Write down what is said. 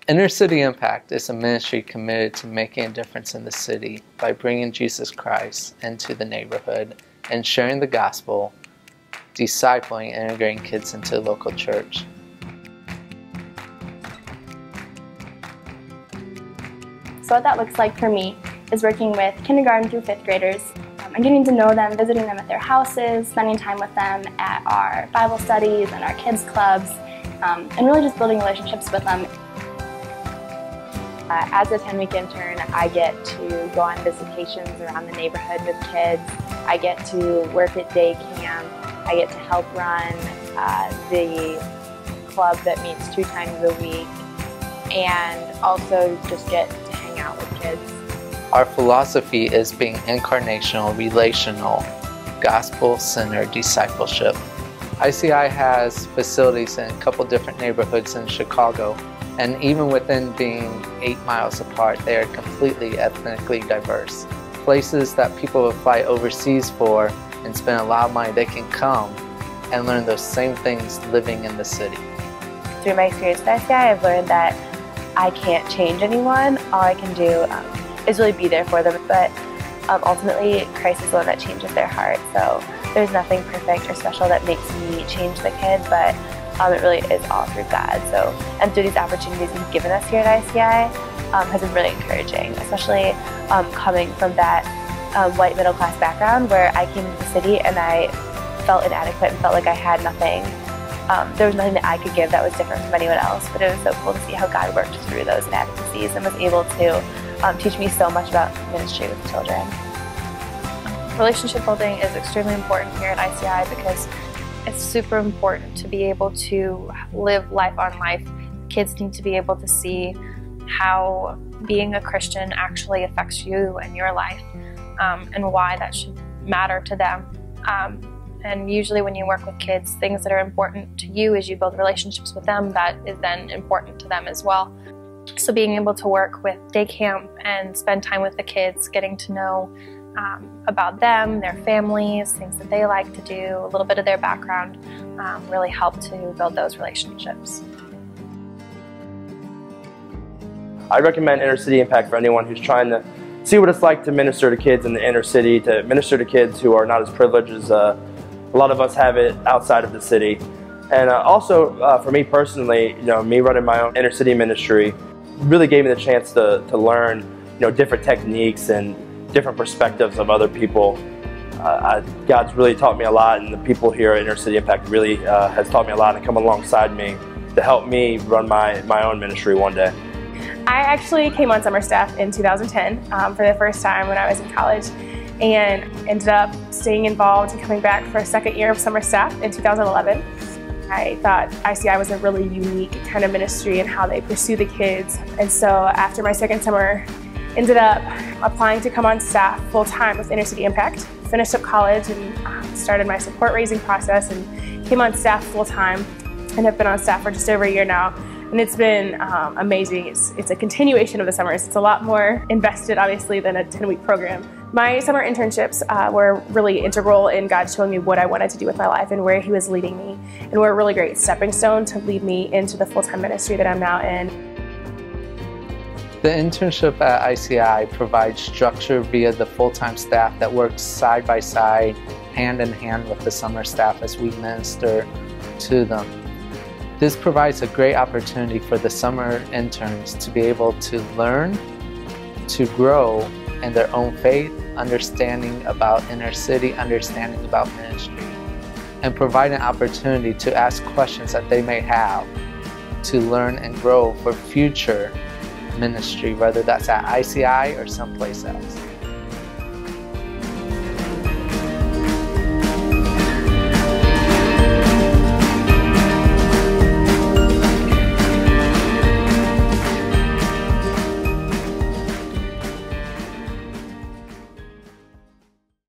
Inner City Impact is a ministry committed to making a difference in the city by bringing Jesus Christ into the neighborhood and sharing the gospel, discipling and integrating kids into the local church. So what that looks like for me is working with kindergarten through 5th graders and getting to know them, visiting them at their houses, spending time with them at our Bible studies and our kids clubs, and really just building relationships with them. As a 10-week intern, I get to go on visitations around the neighborhood with kids. I get to work at day camp. I get to help run the club that meets 2 times a week, and also just get to hang out with kids. Our philosophy is being incarnational, relational, gospel-centered discipleship. ICI has facilities in a couple different neighborhoods in Chicago, and even within being 8 miles apart, they are completely ethnically diverse. Places that people would fly overseas for and spend a lot of money, they can come and learn those same things living in the city. Through my experience at ICI, I've learned that I can't change anyone. All I can do is really be there for them, but ultimately Christ is the one that changes their heart. So there's nothing perfect or special that makes me change the kid, but it really is all through God. So, and through these opportunities He's given us here at ICI has been really encouraging, especially coming from that white middle class background where I came to the city and I felt inadequate and felt like I had nothing. There was nothing that I could give that was different from anyone else, but it was so cool to see how God worked through those inadequacies and was able to teach me so much about ministry with children. Relationship building is extremely important here at ICI because it's super important to be able to live life on life. Kids need to be able to see how being a Christian actually affects you and your life, and why that should matter to them. And usually when you work with kids, things that are important to you as you build relationships with them, that is then important to them as well. So being able to work with day camp and spend time with the kids, getting to know about them, their families, things that they like to do, a little bit of their background, really help to build those relationships. I recommend Inner City Impact for anyone who's trying to see what it's like to minister to kids in the inner city, to minister to kids who are not as privileged as a lot of us have it outside of the city. And also for me personally, me running my own inner city ministry really gave me the chance to learn different techniques and different perspectives of other people. God's really taught me a lot, and the people here at Inner City Impact really has taught me a lot and come alongside me to help me run my own ministry one day. I actually came on summer staff in 2010 for the first time when I was in college, and ended up staying involved and coming back for a second year of summer staff in 2011. I thought ICI was a really unique kind of ministry in how they pursue the kids, and so after my second summer, ended up applying to come on staff full-time with Inner City Impact. Finished up college and started my support raising process and came on staff full-time, and have been on staff for just over a year now. And it's been amazing. It's a continuation of the summers. It's a lot more invested, obviously, than a 10-week program. My summer internships were really integral in God showing me what I wanted to do with my life and where He was leading me, and were a really great stepping stone to lead me into the full-time ministry that I'm now in. The internship at ICI provides structure via the full-time staff that works side by side, hand in hand with the summer staff as we minister to them. This provides a great opportunity for the summer interns to be able to learn, to grow in their own faith, understanding about inner city, understanding about ministry, and provide an opportunity to ask questions that they may have to learn and grow for future ministry, whether that's at ICI or someplace else.